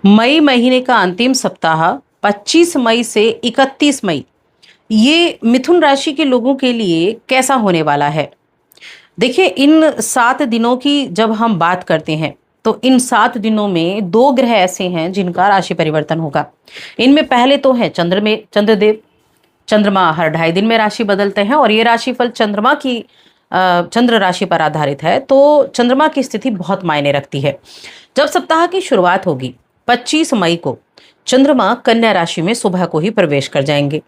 मई महीने का अंतिम सप्ताह 25 मई से 31 मई ये मिथुन राशि के लोगों के लिए कैसा होने वाला है। देखिए, इन 7 दिनों की जब हम बात करते हैं तो इन 7 दिनों में दो ग्रह ऐसे हैं जिनका राशि परिवर्तन होगा। इनमें पहले तो है चंद्रदेव। चंद्रमा हर 2.5 दिन में राशि बदलते हैं और ये राशिफल चंद्रमा की चंद्र राशि पर आधारित है, तो चंद्रमा की स्थिति बहुत मायने रखती है। जब सप्ताह की शुरुआत होगी 25 मई को, चंद्रमा कन्या राशि में सुबह को ही प्रवेश कर जाएंगे।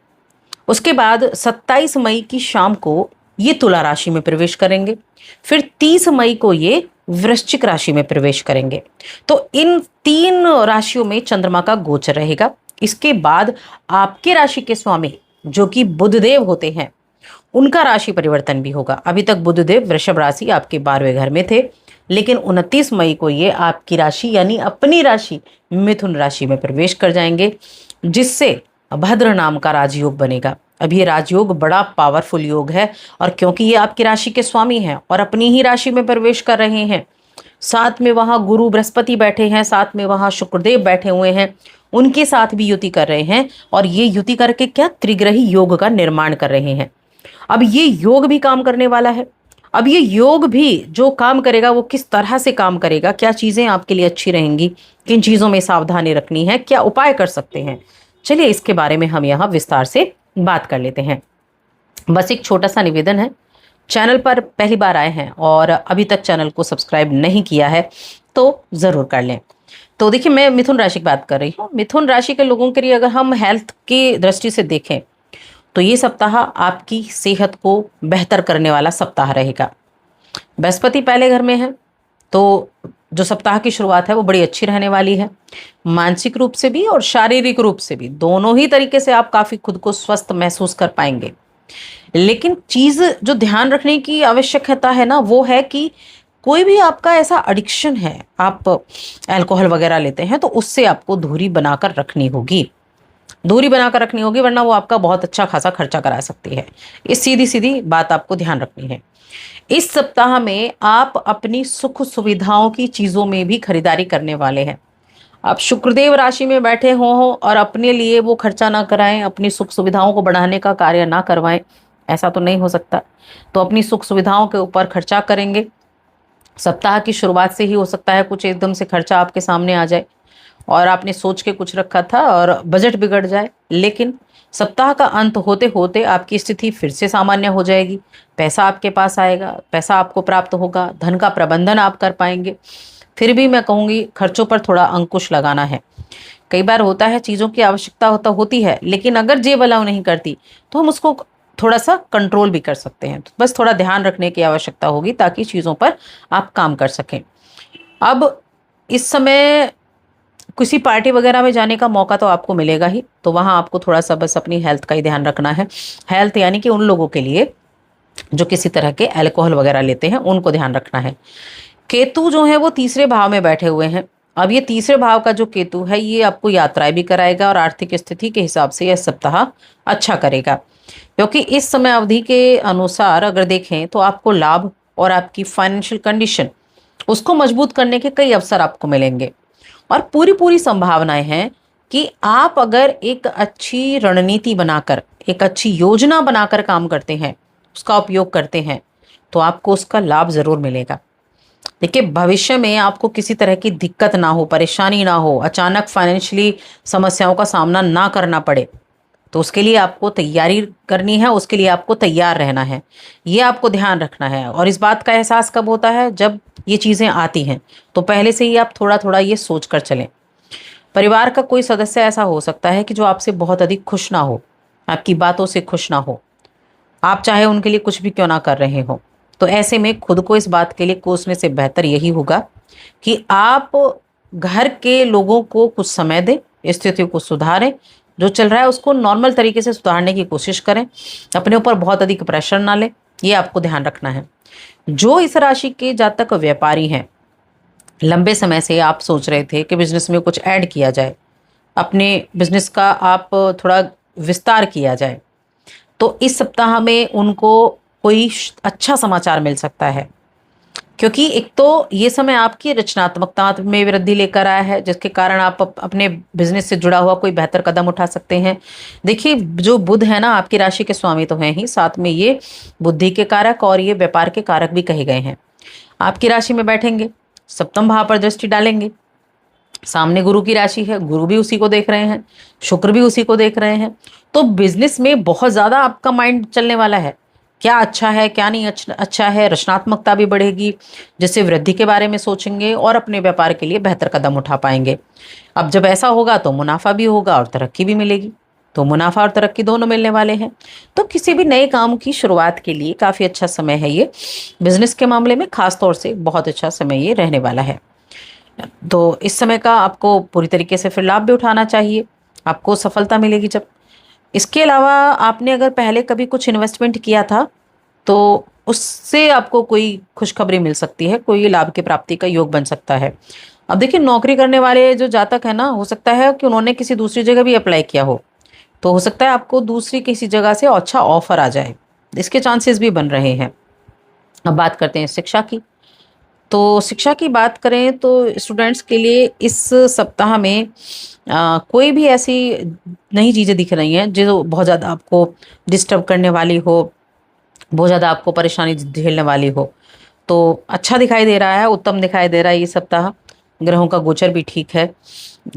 उसके बाद 27 मई की शाम को ये तुला राशि में प्रवेश करेंगे। फिर 30 मई को ये वृश्चिक राशि में प्रवेश करेंगे। तो इन 3 राशियों में चंद्रमा का गोचर रहेगा। इसके बाद आपके राशि के स्वामी जो कि बुधदेव होते हैं, उनका राशि परिवर्तन भी होगा। अभी तक बुधदेव वृषभ राशि आपके 12वें घर में थे, लेकिन 29 मई को ये आपकी राशि यानी अपनी राशि मिथुन राशि में प्रवेश कर जाएंगे, जिससे भद्र नाम का राजयोग बनेगा। अब ये राजयोग बड़ा पावरफुल योग है, और क्योंकि ये आपकी राशि के स्वामी हैं और अपनी ही राशि में प्रवेश कर रहे हैं, साथ में वहां गुरु बृहस्पति बैठे हैं, साथ में वहां शुक्रदेव बैठे हुए हैं, उनके साथ भी युति कर रहे हैं। और ये युति करके क्या त्रिग्रही योग का निर्माण कर रहे हैं। अब ये योग भी काम करने वाला है। अब ये योग भी जो काम करेगा वो किस तरह से काम करेगा, क्या चीजें आपके लिए अच्छी रहेंगी, किन चीजों में सावधानी रखनी है, क्या उपाय कर सकते हैं, चलिए इसके बारे में हम यहाँ विस्तार से बात कर लेते हैं। बस एक छोटा सा निवेदन है, चैनल पर पहली बार आए हैं और अभी तक चैनल को सब्सक्राइब नहीं किया है तो ज़रूर कर लें। तो देखिए, मैं मिथुन राशि की बात कर रही हूँ। मिथुन राशि के लोगों के लिए अगर हम हेल्थ की दृष्टि से देखें तो ये सप्ताह आपकी सेहत को बेहतर करने वाला सप्ताह रहेगा। बृहस्पति पहले घर में है, तो जो सप्ताह की शुरुआत है वो बड़ी अच्छी रहने वाली है। मानसिक रूप से भी और शारीरिक रूप से भी, दोनों ही तरीके से आप काफ़ी खुद को स्वस्थ महसूस कर पाएंगे। लेकिन चीज़ जो ध्यान रखने की आवश्यकता है ना, वो है कि कोई भी आपका ऐसा एडिक्शन है, आप अल्कोहल वगैरह लेते हैं, तो उससे आपको दूरी बनाकर रखनी होगी। दूरी बनाकर रखनी होगी, वरना वो आपका बहुत अच्छा खासा खर्चा करा सकती है। इस सीधी सीधी बात आपको ध्यान रखनी है। इस सप्ताह में आप अपनी सुख सुविधाओं की चीज़ों में भी खरीदारी करने वाले हैं। आप शुक्रदेव राशि में बैठे हो और अपने लिए वो खर्चा ना कराएं, अपनी सुख सुविधाओं को बढ़ाने का कार्य ना करवाएं, ऐसा तो नहीं हो सकता। तो अपनी सुख सुविधाओं के ऊपर खर्चा करेंगे। सप्ताह की शुरुआत से ही हो सकता है कुछ एकदम से खर्चा आपके सामने आ जाए और आपने सोच के कुछ रखा था और बजट बिगड़ जाए, लेकिन सप्ताह का अंत होते होते आपकी स्थिति फिर से सामान्य हो जाएगी। पैसा आपके पास आएगा, पैसा आपको प्राप्त होगा, धन का प्रबंधन आप कर पाएंगे। फिर भी मैं कहूँगी खर्चों पर थोड़ा अंकुश लगाना है। कई बार होता है चीज़ों की आवश्यकता होती है, लेकिन अगर जेब अलाउ नहीं करती तो हम उसको थोड़ा सा कंट्रोल भी कर सकते हैं। तो बस थोड़ा ध्यान रखने की आवश्यकता होगी ताकि चीज़ों पर आप काम कर सकें। अब इस समय किसी पार्टी वगैरह में जाने का मौका तो आपको मिलेगा ही, तो वहाँ आपको थोड़ा सा बस अपनी हेल्थ का ही ध्यान रखना है। हेल्थ यानी कि उन लोगों के लिए जो किसी तरह के अल्कोहल वगैरह लेते हैं, उनको ध्यान रखना है। केतु जो है वो तीसरे भाव में बैठे हुए हैं। अब ये तीसरे भाव का जो केतु है, ये आपको यात्राएं भी कराएगा और आर्थिक स्थिति के हिसाब से यह सप्ताह अच्छा करेगा, क्योंकि इस समय अवधि के अनुसार अगर देखें तो आपको लाभ और आपकी फाइनेंशियल कंडीशन उसको मजबूत करने के कई अवसर आपको मिलेंगे। और पूरी पूरी संभावनाएं हैं कि आप अगर एक अच्छी रणनीति बनाकर, एक अच्छी योजना बनाकर काम करते हैं, उसका उपयोग करते हैं, तो आपको उसका लाभ ज़रूर मिलेगा। देखिए, भविष्य में आपको किसी तरह की दिक्कत ना हो, परेशानी ना हो, अचानक फाइनेंशियली समस्याओं का सामना ना करना पड़े, तो उसके लिए आपको तैयारी करनी है, उसके लिए आपको तैयार रहना है। ये आपको ध्यान रखना है। और इस बात का एहसास कब होता है? जब ये चीज़ें आती हैं, तो पहले से ही आप थोड़ा थोड़ा ये सोच कर चलें। परिवार का कोई सदस्य ऐसा हो सकता है कि जो आपसे बहुत अधिक खुश ना हो, आपकी बातों से खुश ना हो, आप चाहे उनके लिए कुछ भी क्यों ना कर रहे हो। तो ऐसे में खुद को इस बात के लिए कोसने से बेहतर यही होगा कि आप घर के लोगों को कुछ समय दें, स्थिति को सुधारें, जो चल रहा है उसको नॉर्मल तरीके से सुधारने की कोशिश करें, अपने ऊपर बहुत अधिक प्रेशर ना लें, ये आपको ध्यान रखना है। जो इस राशि के जातक व्यापारी हैं, लंबे समय से आप सोच रहे थे कि बिजनेस में कुछ ऐड किया जाए, अपने बिजनेस का आप थोड़ा विस्तार किया जाए, तो इस सप्ताह में उनको कोई अच्छा समाचार मिल सकता है। क्योंकि एक तो ये समय आपकी रचनात्मकता में वृद्धि लेकर आया है, जिसके कारण आप अपने बिजनेस से जुड़ा हुआ कोई बेहतर कदम उठा सकते हैं। देखिए, जो बुध है ना, आपकी राशि के स्वामी तो हैं ही, साथ में ये बुद्धि के कारक और ये व्यापार के कारक भी कहे गए हैं। आपकी राशि में बैठेंगे, सप्तम भाव पर दृष्टि डालेंगे। सामने गुरु की राशि है, गुरु भी उसी को देख रहे हैं, शुक्र भी उसी को देख रहे हैं। तो बिजनेस में बहुत ज्यादा आपका माइंड चलने वाला है, क्या अच्छा है क्या नहीं अच्छा है। रचनात्मकता भी बढ़ेगी, जिससे वृद्धि के बारे में सोचेंगे और अपने व्यापार के लिए बेहतर कदम उठा पाएंगे। अब जब ऐसा होगा तो मुनाफा भी होगा और तरक्की भी मिलेगी। तो मुनाफा और तरक्की दोनों मिलने वाले हैं। तो किसी भी नए काम की शुरुआत के लिए काफी अच्छा समय है ये। बिजनेस के मामले में खास तौर से बहुत अच्छा समय ये रहने वाला है। तो इस समय का आपको पूरी तरीके से फिर लाभ भी उठाना चाहिए, आपको सफलता मिलेगी जब। इसके अलावा आपने अगर पहले कभी कुछ इन्वेस्टमेंट किया था तो उससे आपको कोई खुशखबरी मिल सकती है, कोई लाभ की प्राप्ति का योग बन सकता है। अब देखिए, नौकरी करने वाले जो जातक है ना, हो सकता है कि उन्होंने किसी दूसरी जगह भी अप्लाई किया हो सकता है आपको दूसरी किसी जगह से अच्छा ऑफर आ जाए, इसके चांसेस भी बन रहे हैं। अब बात करते हैं शिक्षा की। तो शिक्षा की बात करें तो स्टूडेंट्स के लिए इस सप्ताह में कोई भी ऐसी नई चीज़ें दिख रही हैं जो बहुत ज़्यादा आपको डिस्टर्ब करने वाली हो, बहुत ज़्यादा आपको परेशानी झेलने वाली हो। तो अच्छा दिखाई दे रहा है, उत्तम दिखाई दे रहा है ये सप्ताह। ग्रहों का गोचर भी ठीक है,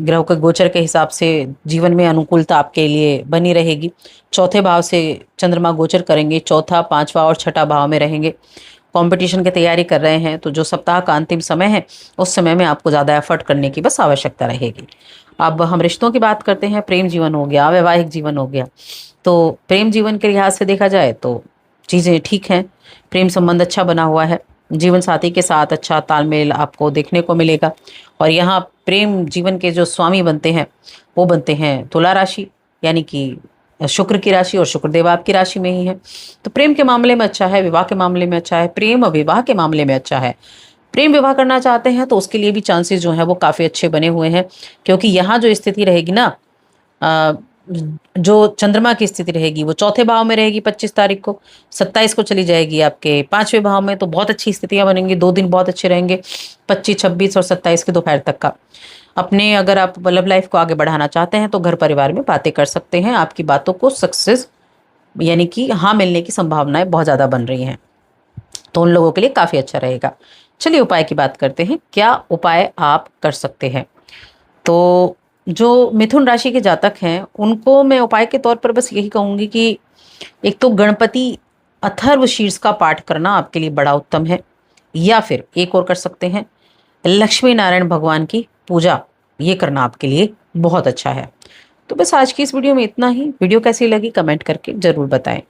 ग्रहों के गोचर के हिसाब से जीवन में अनुकूलता आपके लिए बनी रहेगी। चौथे भाव से चंद्रमा गोचर करेंगे, चौथा पांचवा और छठा भाव में रहेंगे। कंपटीशन की तैयारी कर रहे हैं तो जो सप्ताह का अंतिम समय है, उस समय में आपको ज़्यादा एफर्ट करने की बस आवश्यकता रहेगी। अब हम रिश्तों की बात करते हैं। प्रेम जीवन हो गया, वैवाहिक जीवन हो गया। तो प्रेम जीवन के लिहाज से देखा जाए तो चीज़ें ठीक हैं, प्रेम संबंध अच्छा बना हुआ है। जीवन साथी के साथ अच्छा तालमेल आपको देखने को मिलेगा। और यहाँ प्रेम जीवन के जो स्वामी बनते हैं वो बनते हैं तुला राशि, यानी कि शुक्र की राशि, और शुक्रदेव आपकी राशि में ही है। तो प्रेम के मामले में अच्छा है, विवाह के मामले में अच्छा है, प्रेम और विवाह के मामले में अच्छा है। प्रेम विवाह करना चाहते हैं तो उसके लिए भी चांसेस जो है वो काफ़ी अच्छे बने हुए हैं, क्योंकि यहाँ जो स्थिति रहेगी ना, अ, जो चंद्रमा की स्थिति रहेगी वो चौथे भाव में रहेगी 25 तारीख को, 27 को चली जाएगी आपके पांचवें भाव में। तो बहुत अच्छी स्थितियां बनेंगी, 2 दिन बहुत अच्छे रहेंगे, 25, 26 और 27 के दोपहर तक का। अपने अगर आप लव लाइफ को आगे बढ़ाना चाहते हैं तो घर परिवार में बातें कर सकते हैं, आपकी बातों को सक्सेस यानी कि हाँ मिलने की संभावनाएं बहुत ज़्यादा बन रही हैं। तो उन लोगों के लिए काफ़ी अच्छा रहेगा। चलिए उपाय की बात करते हैं, क्या उपाय आप कर सकते हैं। तो जो मिथुन राशि के जातक हैं उनको मैं उपाय के तौर पर बस यही कहूँगी कि एक तो गणपति अथर्व शीर्ष का पाठ करना आपके लिए बड़ा उत्तम है, या फिर एक और कर सकते हैं, लक्ष्मी नारायण भगवान की पूजा, ये करना आपके लिए बहुत अच्छा है। तो बस आज की इस वीडियो में इतना ही। वीडियो कैसी लगी कमेंट करके ज़रूर बताएं।